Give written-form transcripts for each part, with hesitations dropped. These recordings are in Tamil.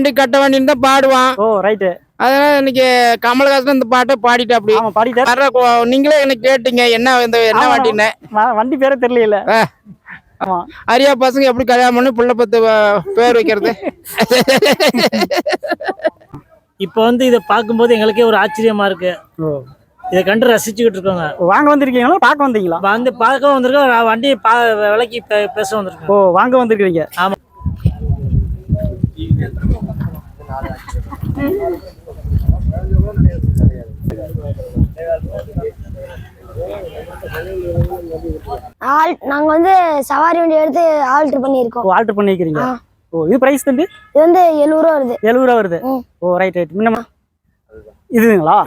வண்டி கட்ட வண்டின்னு தான் பாடுவான். ஓ ரைட்டு. அதனால இன்னைக்கு கமலஹாசன் இந்த பாட்டை பாடிட்டு அப்படி பாடிட்டாரு. நீங்களே எனக்கு கேட்டீங்க என்ன என்ன வண்டின்னு. வண்டி பேரே தெரியல. ஆமா, அரியா பசங்க எப்படி கல்யாணம் பண்ணி புள்ள பத்து பேர் வைக்கிறது. இப்போ இதை பார்க்கும்போது எங்களுக்கே ஒரு ஆச்சரியமா இருக்கு. இதை கண்டு ரசிச்சுக்கிட்டு இருக்கோங்க. வாங்க வந்திருக்கீங்களா பார்க்க வந்தீங்களா? பார்க்க வந்திருக்கோம். வண்டி விலைக்கு பேச வந்திருக்கோம். ஓ வாங்க வந்திருக்கீங்க. ஆமா. நாங்க சவாரி வண்டி எடுத்து ஆல்டர் பண்ணிருக்கோம். ஆல்டர் பண்ணிக்கிறீங்க. ஓ இது பிரைஸ் தம்பி? இது 70 ரூபா வருது. 70 ரூபா வருது. ஓ ரைட் ரைட். முன்னமா இதுங்களா?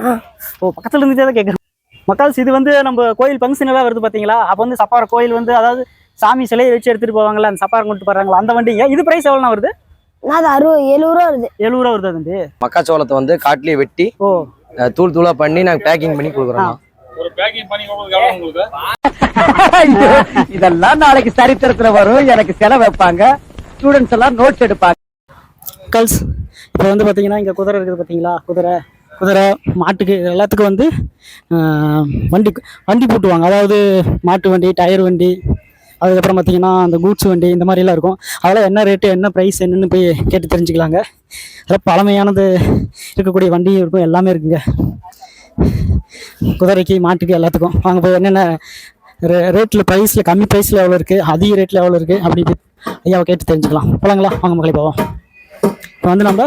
ஓ பக்கத்துல இருந்துட்டே தான் கேக்குறேன். மக்கள்ஸ் இது நம்ம கோயில் ஃபங்க்ஷன் எல்லாம் வருது பாத்தீங்களா? அப்ப சப்பார கோயில் அதாவது சாமி சிலையை வச்சு எடுத்துட்டு போவாங்கல்ல, அந்த சப்பாரம் கொண்டு போறாங்களா அந்த வண்டிங்க. இது பிரைஸ் எவ்வளவு வருது? அது 70 ரூபா வருது. 70 ரூபா வருது தம்பி. மக்காச்சோளத்தை காட்டிலேயே வெட்டி தூள் தூளா பண்ணி நாங்க பேக்கிங் பண்ணி கொடுக்குறோம். ஒரு பேக்கிங் பண்ணி கொடுக்குறது உங்களுக்கு இதெல்லாம் நாளைக்கு சரித்திரத்துல வரும். எனக்கு செலவு வைப்பாங்க, ஸ்டூடெண்ட்ஸ் எல்லாம் நோட்ஸ் எடுப்பாங்க. கல்ஸ் இப்போ பாத்தீங்கன்னா இங்க குதிரை இருக்குது பாத்தீங்களா? குதிரை மாட்டுக்கு எல்லாத்துக்கும் வண்டி போட்டுவாங்க. அதாவது மாட்டு வண்டி, டயர் வண்டி, அதுக்கப்புறம் பார்த்தீங்கன்னா அந்த கூட்ஸ் வண்டி, இந்த மாதிரிலாம் இருக்கும். அதெல்லாம் என்ன ரேட்டு, என்ன ப்ரைஸ் என்னன்னு போய் கேட்டு தெரிஞ்சுக்கலாங்க. அதெல்லாம் பழமையானது இருக்கக்கூடிய வண்டியும் இருக்கும், எல்லாமே இருக்குங்க. குதிரைக்கு, மாட்டுக்கு, எல்லாத்துக்கும் வாங்க போய் என்னென்ன ரேட்டில் ப்ரைஸில், கம்மி ப்ரைஸில் எவ்வளோ இருக்குது, அதிக ரேட்டில் எவ்வளோ இருக்குது அப்படி ஐயாவை கேட்டு தெரிஞ்சுக்கலாம். போகலாங்களா? வாங்க மக்களை போவோம். இப்போ நம்ம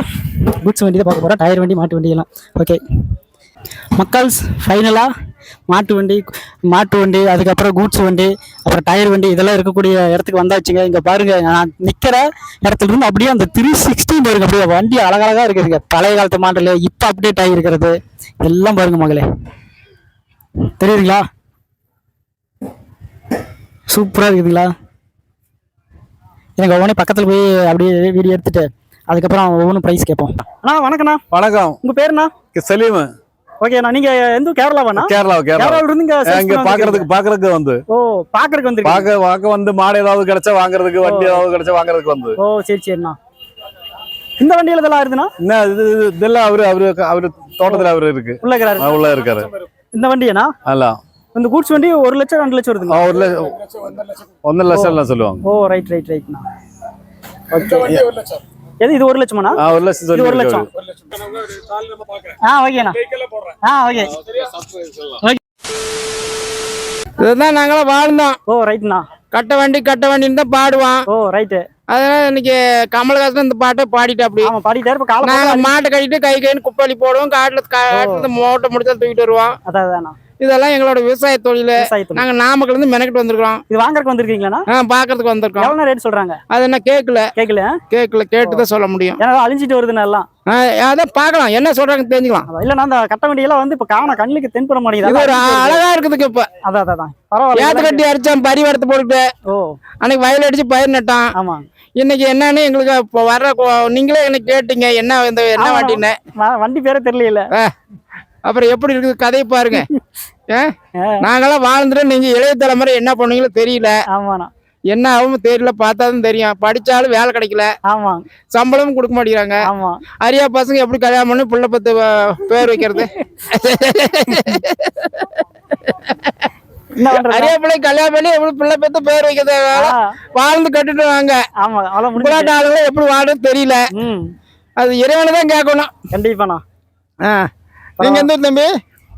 கூட்ஸ் வண்டி தான் பார்க்க போகிறோம். டயர் வண்டி, மாட்டு வண்டி எல்லாம். ஓகே மக்கள்ஸ், ஃபைனலாக மாட்டு வண்டி, அதுக்கப்புறம் கூட்ஸ் வண்டி, அப்புறம் டயர் வண்டி இதெல்லாம் இருக்கக்கூடிய இடத்துக்கு வந்தாச்சுங்க. இங்கே பாருங்க, நான் நிற்கிற இடத்துல இருந்து அப்படியே அந்த 360 பாருங்க, அப்படியே வண்டி அழகழகாக இருக்குதுங்க. பழைய காலத்து மாடல் இப்போ அப்டேட் ஆகியிருக்கிறது எல்லாம் பாருங்க மகளே, தெரியுதுங்களா? சூப்பராக இருக்குதுங்களா? எனக்கு ஒவ்வொன்றே பக்கத்தில் போய் அப்படியே வீடியோ எடுத்துட்டு அதுக்கப்புறம் ஒவ்வொன்றும் ப்ரைஸ் கேட்போம். அண்ணா வணக்கண்ணா. வணக்கம். உங்கள் பேருண்ணா? சலீம். ஓகேண்ணா, நீங்க எந்த கேரளாவாண்ணா? கேரளால இருந்து இங்க பாக்குறதுக்கு ஓ பாக்குறதுக்கு வந்து பார்க்க மாடு ஏதாவது கிடைச்சா வாங்குறதுக்கு, வண்டி ஏதாவது கிடைச்சா வாங்குறதுக்கு ஓ சரிண்ணா. இந்த வண்டியில இதெல்லாம் இருக்குண்ணா? இதெல்லாம் அவரு தோட்டத்துல அவரு இருக்கு, உள்ள இருக்காரு. இந்த வண்டியனா? அல்ல இந்த கூட்ஸ் வண்டி 1 லட்சம் 2 லட்சம் வருதுங்க. 1 லட்சம் எல்லாம் சொல்லுவாங்க. ஓ ரைட்ண்ணா. ஓகே. எது இது 1 லட்சமாண்ணா? 1 லட்சம் சொல்லி 1 லட்சம். ஓகேண்ணா. ஓகே. இதுதான் நாங்களாம் வாழ்ந்தோம். ஓ ரைட்ண்ணா. கட்ட வண்டின்னு தான் பாடுவான். ஓ ரைட்டு. அதனால இன்னைக்கு கமலஹாசன் இந்த பாட்டை பாடிட்டு அப்படி பாடிட்டாரு. நாங்க மாட்டை கட்டிட்டு கைன்னு குப்பாளி போடுவோம். காட்டுல மூட்டை முடிச்சா தூக்கிட்டு வருவோம். அதான் இதெல்லாம் எங்களோட விவசாய தொழில். நாங்க நாமக்கல்ல இருந்து மெனக்கிட்டு வந்திருக்கோம். இது வாங்கறதுக்கு வந்திருக்கீங்களா? பாக்குறதுக்கு வந்திருக்கோம். எவ்வளவு ரேட் சொல்றாங்க? அது என்ன கேட்கல கேட்டுதான் சொல்ல முடியும். அழிஞ்சிட்டு வருதுன்னு எல்லாம் அதான் பாக்கலாம், என்ன சொல்றாங்க தெரிஞ்சுக்கலாம். இல்லன்னா அந்த கட்ட வண்டியெல்லாம் இப்ப காண கண்ணுக்கு தென்பட மாட்டேங்குது. ஒரு அழகா இருக்குதுக்கு. இப்ப அதான் பரவாயில்ல. ஏத்து கட்டி அடிச்சான், பரிவரத்தை போட்டுட்டு அன்னைக்கு வயல் அடிச்சு பயிர் நட்டான். ஆமா. இன்னைக்கு என்னன்னு எங்களுக்கு நீங்களே எனக்கு கேட்டீங்க என்ன வண்டின்னு. வண்டி பேரே தெரியல. அப்புறம் எப்படி இருக்குது கதையை பாருங்க. நாங்கெல்லாம் வாழ்ந்துட்டு நீங்க இளைய தலைமுறை என்ன பண்ணுவீங்களோ தெரியல. என்ன ஆகும் தெரியல, பார்த்தாதான் தெரியும். படிச்சாலும் வேலை கிடைக்கல, சம்பளமும் கொடுக்க மாட்டேங்கிறாங்க. அரியா பசங்க எப்படி கல்யாணம் பண்ணி புள்ள பத்து பேர் வைக்கிறது. அரியா பிள்ளை கல்யாணம் பண்ணி எப்படி பிள்ளை பத்து பேர் வைக்கிறது. வாழ்ந்து கட்டுட்டு வாங்க. ஆளுங்களும் எப்படி வாழும் தெரியல. அது இறைவனைதான் கேட்கணும். கண்டிப்பாண்ணா. நீங்க எந்த ஊர் தம்பி?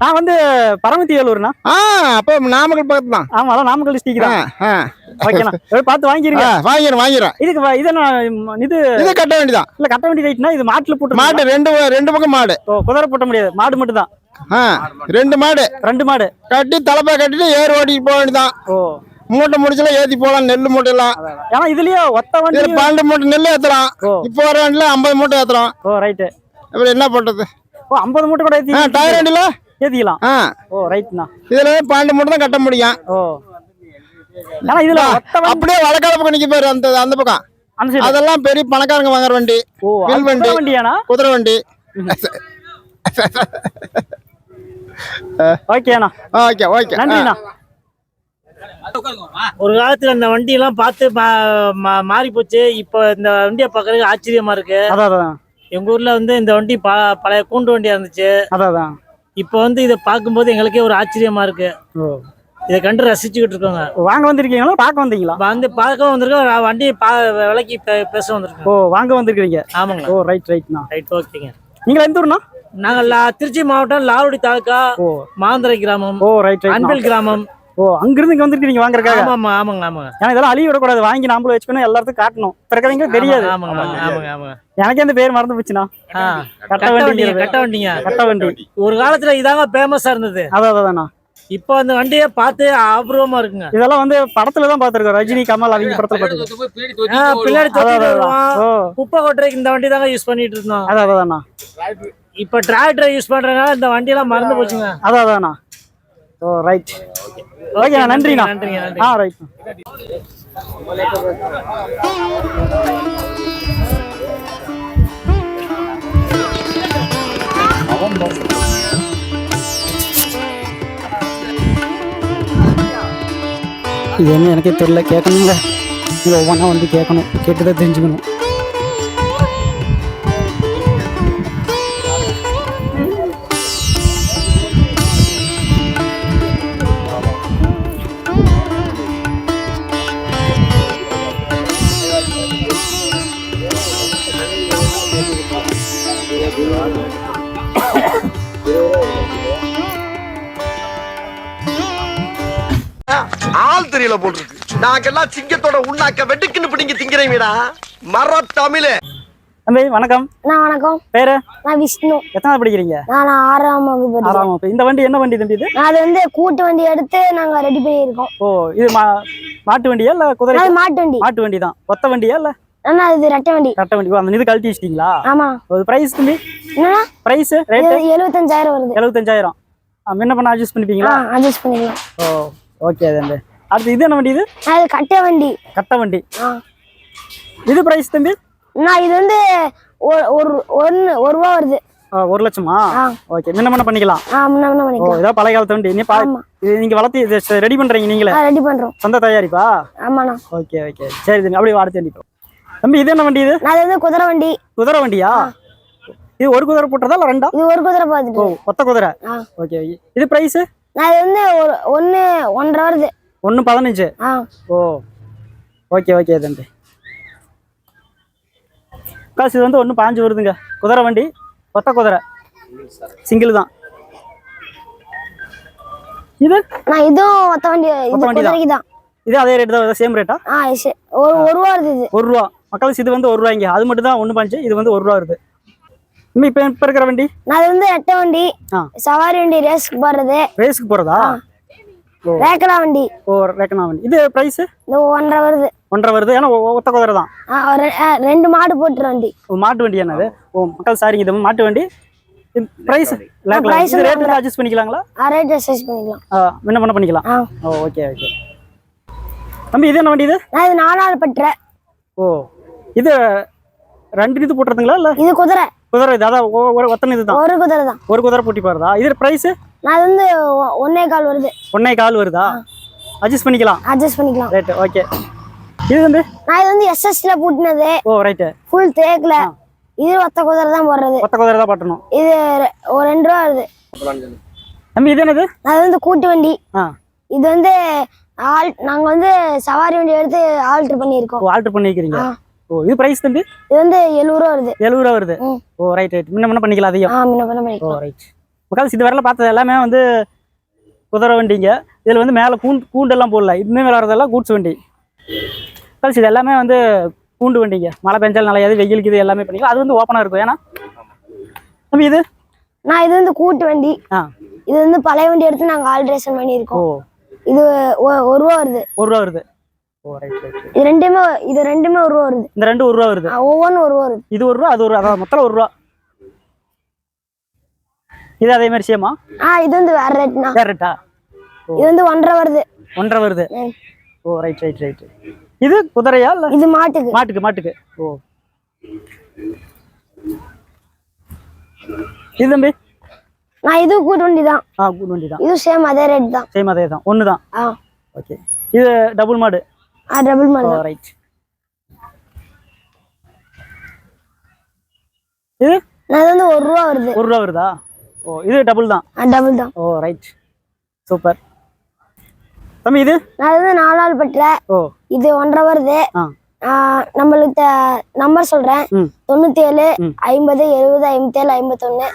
நான் பரமத்தி வேலூர்ண்ணா. அப்ப நாமக்கல் பக்கத்து தான். ஆமா, அதான் நாமக்கல் டிஸ்ட்ரிக்ட் தான். ஓகேண்ணா, பார்த்து வாங்கிருங்க. வாங்கிடுறேன். இதுக்கு இது கட்ட வேண்டியதான். இல்ல கட்ட வேண்டிய ரைட்னா இது மாட்டுல போட்டு மாடு ரெண்டு பக்கம் மாடு. குதிரை போட்ட முடியாது, மாடு மட்டும் தான். 2 மாடு கட்டி தலைப்பா கட்டிட்டு ஏர் ஓட்டிட்டு போக வேண்டியதான். மூட்டை முடிச்சல ஏத்தி போலாம், நெல்லு மூட்டை எல்லாம். ஏன்னா இதுலயே ஒத்த வண்டி 12 மூட்டை நெல்லு ஏத்துறோம். இப்போ வர வண்டியில 50 மூட்டை ஏத்துறோம். ரைட்டு. அப்புறம் என்ன பண்றது? 50 மூட்டை கூட ஏத்தி டயர் வண்டியில ஏத்திக்கலாம். ரைட்ண்ணா. இதுல 12 மூட்டை தான் கட்ட முடியும். ஆனா இதுல அப்படியே வடக்கால பக்கம் நிக்க போயிரு. அந்த பக்கம் அதெல்லாம் பெரிய பணக்காரங்க வாங்குற வண்டி. வண்டியானா? குதிரை வண்டி. ஓகேண்ணா. ஓகே நன்றிண்ணா. ஒரு காலத்துல அந்த வண்டி எல்லாம் பார்த்து மாறி போச்சு. இப்ப இந்த வண்டியை பாக்குறதுக்கு ஆச்சரியமா இருக்கு. அதான் எங்க ஊர்ல வந்து இந்த வண்டி பழைய கூண்டு வண்டியா இருந்துச்சு. அதான். இப்போ வந்து இதை பார்க்கும்போது எங்களுக்கே ஒரு ஆச்சரியமா இருக்கு. இதை கண்டு ரசிச்சுக்கிட்டு இருக்கோங்க. வாங்க வந்திருக்கீங்களா பார்க்க வந்தீங்களா? வந்து பார்க்க வந்திருக்கோம். வண்டி விலைக்கு பேச வந்திருக்கோம். வாங்க வந்திருக்கீங்க. ஆமாங்க. ரைட்ண்ணா. ரைட், ஓகேங்க. நீங்க எந்த ஊர்னா? நாங்கள் திருச்சி மாவட்டம் லால்குடி தாலுகா மாந்தரை கிராமம். ரைட். அன்பில் கிராமம். அங்கிருந்து இங்க வந்திருக்கீங்க வாங்குறதுக்காக? ஆமாங்க. ஏன்னா இதெல்லாம் அழிய விடக்கூடாது, வாங்கி நாமளும் வச்சுக்கணும், எல்லாத்துக்கும் காட்டணும். பிறக்கவங்க தெரியாது. ஆமாங்க. எனக்கே அந்த பேர் மறந்து போச்சுண்ணா. கட்ட வண்டி ஒரு காலத்துல இதாங்க ஃபேமஸா இருந்தது. அதான்ண்ணா. இப்போ அந்த வண்டியை பார்த்து அபூர்வமா இருக்குங்க. இதெல்லாம் வந்து படத்துல தான் பாத்துருக்கோம், ரஜினி கமல் அவங்க படத்துல பாத்துருக்கோம். பின்னாடி குப்பை கொட்டுறதுக்கு இந்த வண்டி தாங்க யூஸ் பண்ணிட்டு இருந்தோம். அதான்ண்ணா. இப்ப டிராக்டர் யூஸ் பண்றதுனால இந்த வண்டி எல்லாம் மறந்து போச்சுங்க. அதான்ண்ணா. ரைட். ஓகே, நன்றிண்ணா. ரைட். இது என்ன எனக்கே தெரியல, கேட்கணுங்க. இல்லை ஒவ்வொன்றா வந்து கேட்கணும், கேட்டுதான் தெரிஞ்சுக்கணும். ஆள் தெரியல போட்டுருக்கு. நாங்கெல்லாம் சிங்கத்தோட உண்ணாக்க வெட்டுக்குன்னு பிடிங்க திங்கிறீங்கடா மர தமிழே. தம்பி வணக்கம். வணக்கம். பேரு? நான் விஷ்ணு. எத்தனாவது படிக்கிறீங்க? நான் 6ஆம் வகுப்பு. 6ஆம் வகுப்பு. இந்த வண்டி என்ன வண்டி தம்பி இது? அது வந்து கூட்டு வண்டி எடுத்து நாங்க ரெடி பண்ணியிருக்கோம். இது மாட்டு வண்டியா இல்ல குதிரை? அது மாட்டு வண்டி. மாட்டு வண்டி தான். ஒத்த வண்டியா இல்ல? இது ரெட்டை வண்டி. ரெட்டை வண்டி. அந்த இது கழட்டி வச்சிட்டீங்களா? ஆமா. பிரைஸ் தம்பி என்னன்னா? பிரைஸ் ரேட் 75,000 வருது. 75,000. என்ன பண்ண அட்ஜஸ்ட் பண்ணிப்பீங்களா? அட்ஜஸ்ட் பண்ணிக்கலாம். ஓகே தம்பி. அடுத்து இது என்ன வண்டி இது? அது கட்டை வண்டி. கட்டை வண்டி. இது பிரைஸ் தம்பி? இது வந்து ஒரு ரூபா வருது. 1 லட்சமா? ஓகே, முன்ன பண்ணிக்கலாம். இதான் பழைய காலத்து வண்டி. இது நீங்க வளர்த்து ரெடி பண்றீங்க நீங்களே? ரெடி பண்றோம். சொந்த தயாரிப்பா? ஆமாண்ணா. ஓகே. சரி தம்பி, அப்படியே அடுத்த வண்டி தம்பி. இது என்ன வண்டி இது? அது வந்து குதிரை வண்டி. குதிரை வண்டியா? இது ஒரு குதிரை போட்டதா இல்ல ரெண்டா? இது ஒரு குதிரை பாத்துட்டு. ஒத்த குதிரை. ஓகே. இது பிரைஸ்? இது வந்து 1.5 வருது. 1.15. ஓகே தம்பி. காசு இது வந்து 1.5 வருதுங்க. குதிரை வண்டி, ஒத்த குதிரை, சிங்கிள் தான். இதுவும் ஒத்த வண்டி. இது தான். இது அதே ரேட் தான், சேம் ரேட்டா? 1 ரூபா வருது. இது 1 ரூபா. மக்களுக்கு இது வந்து 1 ரூபாய்ங்க. அது மட்டும் தான் 1.5. இது வந்து 1 ரூபா வருது. இப்ப இருக்கிற வண்டி அது வந்து ரெட்டை வண்டி, சவாரி வண்டி, ரேஸ்க்கு போறது. ரேஸ்க்கு போறதா? ரேக்கனா வண்டி. ரேக்கனா வண்டி. இது பிரைஸ்? இது 1.5 வருது. 1.5 வருது. ஏன்னா ஒத்த குதிரை தான். 2 மாடு போட்டுற வண்டி. மாட்டு வண்டி என்னது? மக்கள் சாரிங்க, இது மாட்டு வண்டி. பிரைஸ் ரேட் அட்ஜஸ்ட் பண்ணிக்கலாங்களா? ரேட் அட்ஜஸ்ட் பண்ணிக்கலாம். என்ன பண்ணிக்கலாம். ஓகே. தம்பி இது என்ன வண்டி இது? இது 4 பட்டறை. இது 2 இது போட்டுறதுங்களா இல்ல? இது குதிரை. இது அதான் ஒத்தனை இதுதான். ஒரு குதிரை தான். ஒரு குதிரை பூட்டி போறதா? இது பிரைஸ்? அது வந்து 1.25 வருது. 1.25 வருதா? அட்ஜஸ்ட் பண்ணிக்கலாம். Right, okay. இது வந்து இது வந்து எஸ்எஸ்ல பூட்டினது. ரைட். ஃபுல் தேக்ல. இது ஒத்த குதிரை தான் போடுறது. ஒத்த குதிரை தான் போட்டணும். இது 2 ரூபா வருது. தம்பி இது என்னது? அது வந்து கூட்டு வண்டி. இது வந்து நாங்க வந்து சவாரி வண்டி எடுத்து ஆல்டர் பண்ணியிருக்கோம். ஆல்டர் பண்ணிக்கிறீங்க. இது பிரைஸ் தம்பி? இது வந்து 70 ரூபா வருது. 70 ரூபா வருது. ரைட். முன்ன பண்ணிக்கலாம் அதையும். ரைட். மக்கள் இது வரல பார்த்தது எல்லாமே வந்து குதிரை வண்டிங்க. இதில் வந்து மேலே கூண்டெல்லாம் போடல. இதுமே விளாட்றதெல்லாம் கூட்ஸ் வண்டி. மக்கள் இது எல்லாமே வந்து கூண்டு வண்டிங்க. மழை பெஞ்சாலும் நலையாது, வெயிலுக்கு இது எல்லாமே பண்ணிக்கலாம். அது வந்து ஓப்பனாக இருக்கும். ஏன்னா தம்பி இது இது வந்து கூட்டு வண்டி. இது வந்து பழைய வண்டி எடுத்து நாங்கள் ஆல்ட்ரேஷன் பண்ணியிருக்கோம். இது 1 ரூபா வருது. 1 ரூபா வருது. இது ரெண்டுமே 1 ரூபா வருது. இந்த 2 1 ரூபா வருது. ஒவ்வொன்றும் 1 ரூபா வருது. இது 1 ரூபா, அது 1 ரூபா, அதாவது மொத்தம் 1 ரூபா. இது அதே மாதிரி சேமா? இது வந்து வேற ரேட்னா. வேற ரேட்டா? இது வந்து 1.5 வருது. 1.5 வருது. ரைட். இது குதிரையா இல்ல? இது மாட்டுக்கு. மாட்டுக்கு. இது தம்பி? இது கூட்டு வண்டி தான். கூட்டு வண்டி தான். இது சேம் அதே ரேட் தான். சேம் அதே தான். ஒன்று தான். ஓகே. இது டபுள் மாடு. டபுள் மாடு. ரைட். இது அது வந்து ₹1 வருது. ₹1 வருதா? ஓ இது டபுள் தான். டபுள் தான். ஓ ரைட், சூப்பர். தம்பி இது நான் வந்து 4 நாள் பற்ற. ஓ இது 1.5 வருது. நம்மளுக்கு நம்பர் சொல்றேன். 97 50 70 57 51.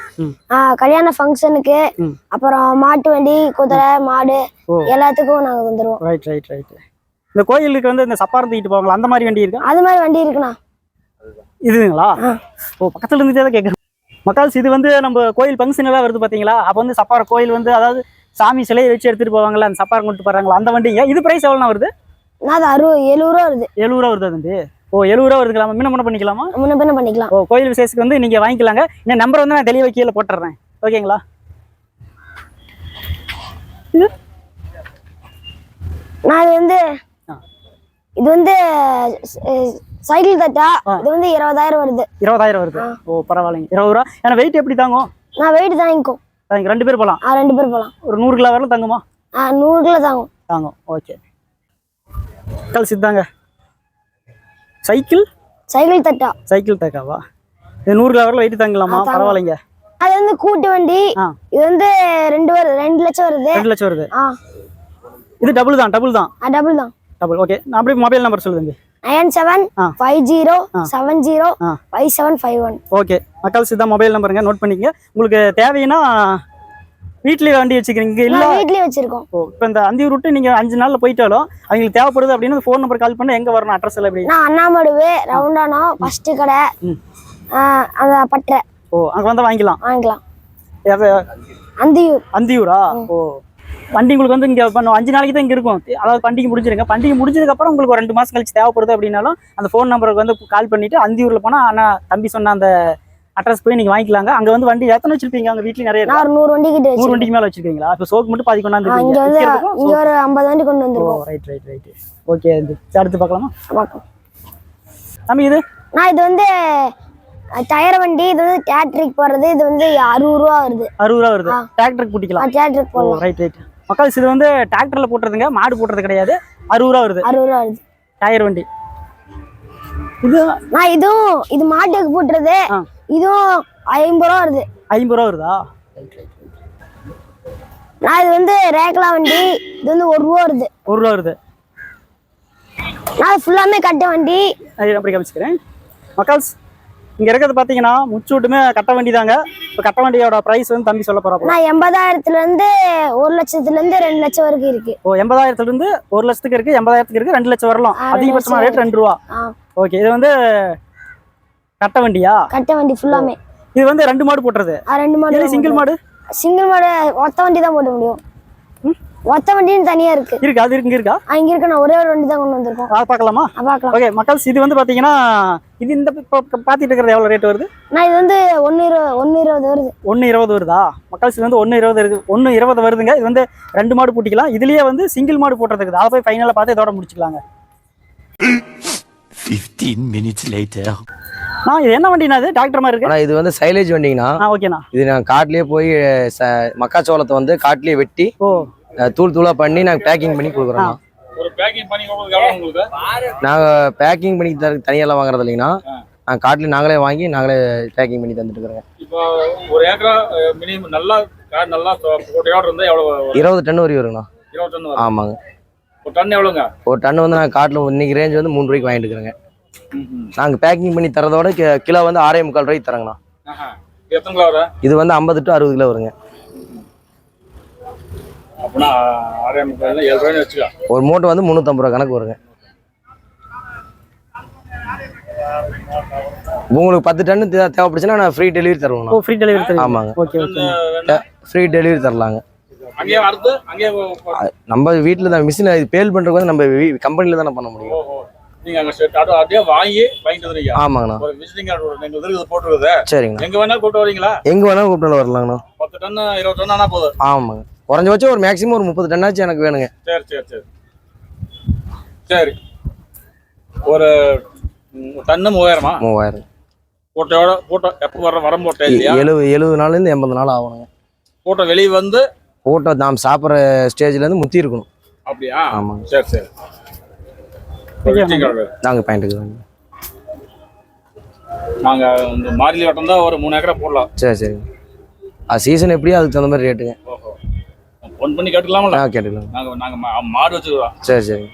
கல்யாண ஃபங்க்ஷனுக்கு அப்புறம் மாட்டு வண்டி குதிரை மாடு எல்லாத்துக்கும் நாங்க வந்துருவோம். Right right right. இந்த கோயிலுக்கு வந்து இந்த சப்பாரம் தூக்கிட்டு போவாங்களா, அந்த மாதிரி வண்டி இருக்கா? அது மாதிரி வண்டி இருக்குண்ணா. இதுங்களா? ஓ பக்கத்துல இருந்துட்டே தான் கேட்குறேன். மக்கள்ஸ் இது வந்து நம்ம கோயில் ஃபங்க்ஷன் எல்லாம் வருது பாத்தீங்களா, அப்போ வந்து சப்பார கோயில் வந்து அதாவது சாமி சிலையை வச்சு எடுத்துட்டு போவாங்களா, அந்த சப்பாரம் கொண்டு போறாங்களா அந்த வண்டிங்க. இது பிரைஸ் எவ்வளோ வருது? அது 70 வருது. 70 வருது தம்பி. ஓ 70 வருதுக்கலாமா? முன்ன பண்ணிக்கலாமா? முன்ன பண்ணிக்கலாம். ஓ கோயில் விசேஷத்துக்கு வந்து நீங்க வாங்கிக்கலாங்க. இந்த நம்பர் வந்து நான் தெளிவாக கீழே போட்டுறேன், ஓகேங்களா? நான் இது வந்து சைக்கிள் தட்டா. இது வந்து 20,000 வருது. 20,000 வருது. ஓ பரவாயில்லைங்க. 20 ரூபா. ஏன்னா வெயிட் எப்படி தாங்கும்? நான் வெயிட் தாங்கிக்கும். 2 பேர் போகலாம். 2 பேர் போகலாம். ஒரு 100 கிலோ வரலாம் தாங்குமா? 100 கிலோ தாங்கும். ஓகே. சித்தாங்க சைக்கிள் தட்டா. சைக்கிள் தட்டாவா? இது 100 கிலோ வரலாம் வெயிட் தாங்கலாமா? பரவாயில்லைங்க. அது வந்து கூட்டு வண்டி. இது வந்து 2 லட்சம் வருது. 2 லட்சம் வருது. இது டபுள் தான். டபுள் தான். டபுள். ஓகே, நான் அப்படியே மொபைல் நம்பர் சொல்லுங்க. 9750705751. ஓகே மக்கள்ஸ், இதான் மொபைல் நம்பருங்க, நோட் பண்ணிக்கங்க. உங்களுக்கு தேவைன்னா வீட்லயே வண்டி வச்சுக்கிறீங்க இல்ல? வீட்லயே வச்சிருக்கோம். ஓ இப்போ இந்த அந்தியூர் விட்டு நீங்க 5 நாள்ல போயிட்டாலும் அவங்களுக்கு தேவைப்படுது அப்படின்னு ஃபோன் நம்பர் கால் பண்ணி எங்க வரணும், அட்ரஸ் எல்லாம் எப்படி? நான் அண்ணாமடுவு ரவுண்டானோ ஃபர்ஸ்ட் கடை அந்த பட்டறை. ஓ அங்க வந்து வாங்கிக்கலாம். அந்தியூரா? ஓ வண்டி உங்களுக்கு வந்து இங்க 5 நாளைக்கு தான் இங்க இருக்கும். அதாவது பண்டிகை முடிஞ்சிருங்க. பண்டிகை முடிஞ்சதுக்கு அப்புறம் உங்களுக்கு ஒரு 2 மாசம் கழிச்சு தேவைப்படுது அப்படின்னாலும் அந்த ஃபோன் நம்பருக்கு வந்து கால் பண்ணிட்டு அந்தியூர்ல போனா அண்ணா தம்பி சொன்ன அந்த அட்ரஸ் போய் நீங்க வாங்கிக்கலாங்க. அங்க வந்து வண்டி எத்தனை வச்சிருப்பீங்க? அங்க வீட்லயே நிறைய 100 வண்டி கிட்ட 100 வண்டிக்கு மேல வச்சிருக்கீங்களா? இப்ப சோக்கு மட்டும் பாதி கொண்டாந்து இங்க ஒரு 50 வண்டி கொண்டு வந்துருக்கோம். ரைட். ஓகே, அடுத்து பார்க்கலாமா? தம்பி இது இது வந்து டயர் வண்டி. இது வந்து டிராக்டருக்கு போறது. இது வந்து 60 ரூபா வருது. 60 ரூபா வருது. டிராக்டருக்கு பூட்டிக்கலாம். டிராக்டருக்கு போடலாம். ரைட். மக்கள்ஸ் இது வந்து டிராக்டர்ல போட்டுறதுங்க, மாடு போட்டுறது கிடையாது. 60 ரூபா வருது. 60 ரூபா வருது டயர் வண்டி. இது மாட்டுக்கு போட்டுறது. இதுவும் 50 ரூபா வருது. 50 ரூபா வருதா? இது வந்து ரேக்லா வண்டி. இது வந்து 1 ரூபா வருது. 1 ரூபா வருது. ஃபுல்லாமே கட்ட வண்டி. அப்படி காமிச்சுக்கிறேன். மக்கள்ஸ் இங்க இருக்கிறது பாத்தீங்கன்னா முச்சூட்டுமே கட்ட வண்டி தாங்க. இப்போ கட்ட வண்டியோட பிரைஸ் வந்து தம்பி சொல்ல போறோம். 80,000ல இருந்து 1 லட்சத்துல இருந்து 2 லட்சம் வரைக்கும் இருக்கு. ஓ 80,000ல இருந்து 1 லட்சத்துக்கு இருக்கு, 80,000க்கு இருக்கு, 2 லட்சம் வரலாம். அதிகபட்சமா ரேட் 2 ரூபா. ஓகே, இது வந்து கட்ட வண்டியா? கட்ட வண்டி ஃபுல்லாமே. இது வந்து 2 மாடு போட்டுறது. 2 மாடு. சிங்கிள் மாடு ஒத்த வண்டி தான் போட முடியும். ஒத்த வண்டின்னு தனியா இருக்கு. அது இருக்கா? இங்க இருக்கு. நான் ஒரே ஒரு வண்டி தான் கொண்டு வந்திருக்கோம். பார்க்கலாமா? பார்க்கலாம். ஓகே மக்கள்ஸ், இது வந்து பாத்தீங்கன்னா இது இந்த பாத்திட்டு இருக்கிறது எவ்வளவு ரேட் வருது? இது வந்து 1.20 வருது. 1.20 வருதா? மக்கள்ஸ் இது வந்து 1.20 இருக்கு. 1.20 வருதுங்க. இது வந்து 2 மாடு பூட்டிக்கலாம். இதுலயே வந்து சிங்கிள் மாடு போட்டுறது இருக்குது. அதை போய் ஃபைனலா பார்த்து இதோட முடிச்சுக்கலாங்க. 15 minutes later. இது என்ன வண்டினா? இது டிராக்டர் மாதிரி இருக்கு. இது வந்து சைலேஜ் வண்டிங்கண்ணா. ஓகேண்ணா. இது நான் காட்டிலேயே போய் மக்காச்சோளத்தை வந்து காட்டிலேயே வெட்டி தூள் தூளா பண்ணி நாங்கள் பேக்கிங் பண்ணி கொடுக்குறோம். நாங்கள் பேக்கிங் பண்ணி தனியெல்லாம் வாங்குறது இல்லைங்கண்ணா. நாங்கள் காட்டில் நாங்களே வாங்கி நாங்களே பேக்கிங் பண்ணி தந்துட்டு இருக்கிறோங்க. இப்போ ஒரு ஏக்கரா மினிமம் நல்லா போட்டையோட இருந்தால் எவ்வளோ? 20 டன் வரையும் வருங்கண்ணா. 20 டன்? ஆமாங்க. ஒரு டன் எவ்வளோங்க? ஒரு டன் வந்து நாங்கள் காட்டில் இன்னைக்கு ரேஞ்ச் வந்து 3 ரூபாய்க்கு வாங்கிட்டு இருக்கிறோங்க. நாங்கள் பேக்கிங் பண்ணி தரதோட கிலோ வந்து 6.25 ரூபாய்க்கு தரங்கண்ணா. எத்தனை கிலோ வரும்? இது வந்து 50 to 60 கிலோ வருங்க. அப்படின்னா 6.25 7 ரூபாய்னு வச்சுக்கலாம். ஒரு மூட்டை வந்து 350 ரூபா கணக்கு வருங்க. உங்களுக்கு 10 டன் தேவைப்படுச்சுன்னா நான் ஃப்ரீ டெலிவரி தருவேன். Free delivery? ஆமாங்க. ஃப்ரீ டெலிவரி தரலாங்க. அங்கேயே அறுத்து அங்கேயே நம்ம வீட்டில் தான் மிஷின் பேல் பண்ணுறது வந்து நம்ம கம்பெனியில் தானே பண்ண முடியும். நீங்க அங்க அப்படியே வாங்கிட்டு வந்துறீங்க? ஆமாங்கண்ணா. ஒரு விசிட்டிங் கார்டு எங்க இருக்குது போட்டுருக்குது. சரிங்கண்ணா. எங்க வேணா கூப்பிட்டு வரீங்களா? எங்க வேணா கூப்பிட்டு வரலாங்கண்ணா. 10 டன் 20 டன் ஆனா போதும். ஆமாங்க. குறைஞ்சபட்சம் ஒரு மேக்ஸிமம் ஒரு 30 டன்னாச்சும் எனக்கு வேணுங்க. சரி. ஒரு டன்னு 3000? 3000. போட்டோ எப்போ வரம் போட்டோ இல்லையா? 70 நாள்லேருந்து 80 நாள் ஆகணுங்க. போட்டோ வெளியே வந்து போட்டோ நாம் சாப்பிட்ற ஸ்டேஜ்லேருந்து முத்தி இருக்கணும். அப்படியா? ஆமாங்க. சரி. நாங்கள் பாயிண்ட்டுக்கு வாங்க. நாங்க இந்த மாரிலி வட்டம் தான் ஒரு 3 ஏக்கரை போடலாம். சரி சரி. அது சீசன் எப்படியோ அதுக்கு தகுந்த மாதிரி ரேட்டுங்க. ஓஹோ. ஃபோன் பண்ணி கேட்டுக்கலாம்ல? கேட்டுக்கலாம். நாங்க மாடு வச்சுக்கிறோம். சரி சரி.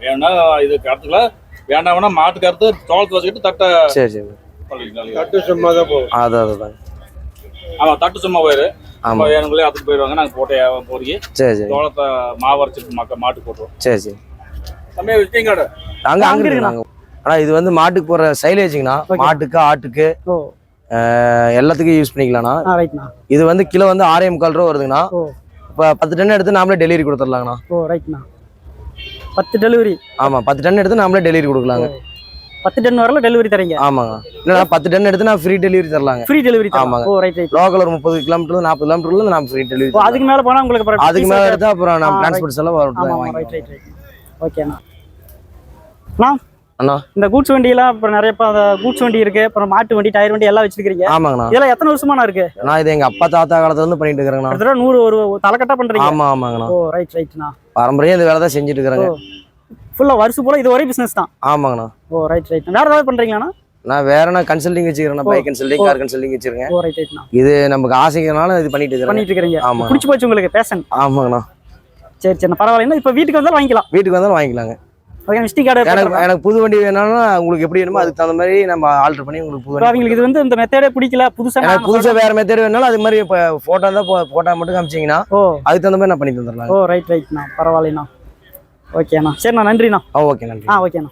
வேணா இது கருத்துக்கலாம், வேண்டாம்னா மாட்டுக்கு அறுத்து தோளத்தை வச்சுக்கிட்டு தட்டை. சரி சரி. தட்டு சும்மா தான் போகும். அதான். ஆமா, தட்டு சும்மா போயிரு. ஆமா, வேணுங்களே அதுக்கு போயிடுவாங்க. நாங்க போட்டு சரி சரி. தோளத்தை மாவு அரைச்சிட்டு மாட்டுக்கு போட்டுருவோம். சரி சரி. தம்பி விசிட்டிங் கார்டு அங்க இருக்குங்க. ஆனா இது வந்து மாட்டுக்கு போற சைலேஜுங்கண்ணா, மாட்டுக்கு ஆட்டுக்கு எல்லாத்துக்கும் யூஸ் பண்ணிக்கலாம்ண்ணா. இது வந்து கிலோ வந்து 6.25 ரூபா வருதுங்கண்ணா. இப்போ 10 டன் எடுத்து நாமளே டெலிவரி கொடுத்துடலாங்கண்ணா. 10 டெலிவரி. ஆமா, 10 டன் எடுத்து நாமளே டெலிவரி கொடுக்கலாங்க. 10 டன் வரல டெலிவரி தரீங்க? ஆமாங்க. இல்லைண்ணா 10 டன் எடுத்து நான் ஃப்ரீ டெலிவரி தரலாங்க. Free delivery? ஆமாங்க. ரைட். லோக்கல் ஒரு 30 கிலோமீட்டர் 40 கிலோமீட்டர்ல நம்ம ஃப்ரீ டெலிவரி. அதுக்கு மேல போனா உங்களுக்கு அதுக்கு மேல எடுத்தா அப்புறம் நம்ம டிரான்ஸ்போர்ட் செலவு வரும். ரைட். ஓகேண்ணா. நான் அண்ணா இந்த கூட்ஸ் வண்டியெல்லாம் அப்புறம் நிறைய கூட்ஸ் வண்டி இருக்கு, அப்புறம் மாட்டு வண்டி, டயர் வண்டி எல்லாம் வச்சிருக்கீங்க. ஆமாங்கண்ணா. இதெல்லாம் எத்தனை வருஷமா இருக்கு? நான் இது எங்க அப்பா தாத்தா காலத்துல இருந்து பண்ணிட்டு இருக்கிறேங்கண்ணா. 100 ஒரு தலைக்கட்டா பண்றீங்க? ஆமாங்கண்ணா. ரைட்ண்ணா. பாரம்பரியம் இந்த வேலை தான் செஞ்சுட்டு இருக்கிறேங்க. ஃபுல்லா வருஷம் போல இது ஒரே பிசினஸ் தான்? ஆமாங்கண்ணா. ரைட். வேற ஏதாவது பண்றீங்களாண்ணா? நான் வேற கன்சல்டிங் வச்சுக்கிறேன். பைக் கன்சல்டிங், கார் கன்சல்டிங் வச்சிருக்கேன். ரைட்ண்ணா. இது நமக்கு ஆசைக்கிறனால இது பண்ணிட்டு இருக்கீங்க. ஆமா. பிடிச்சி போச்சு உங்களுக்கு பேஷன்? ஆமாங்கண்ணா. சரி பரவாயில்ல. இப்போ வீட்டுக்கு வந்தாலும் வாங்கிக்கலாம்? வீட்டுக்கு வந்தாலும் வாங்கிக்கலாங்க. விசிட்டிங் கார்டு எனக்கு புது வண்டி வேணும்னா உங்களுக்கு எப்படி வேணுமோ அதுக்கு தகுந்த மாதிரி நம்ம ஆல்டர் பண்ணி உங்களுக்கு புது வண்டி. இது வந்து இந்த மெத்தடே பிடிக்கல, புதுசா வேற மெத்தட் வேணாலும் அது மாதிரி போட்டோ தான் போட்டோ மட்டும் காமிச்சீங்கன்னா அதுக்கு தகுந்த மாதிரி நான் பண்ணி தந்துடலாம். ரைட்ண்ணா. பரவாயில்லண்ணா. ஓகேண்ணா. சரிண்ணா, நன்றிண்ணா. ஓகே, நன்றி. ஓகேண்ணா.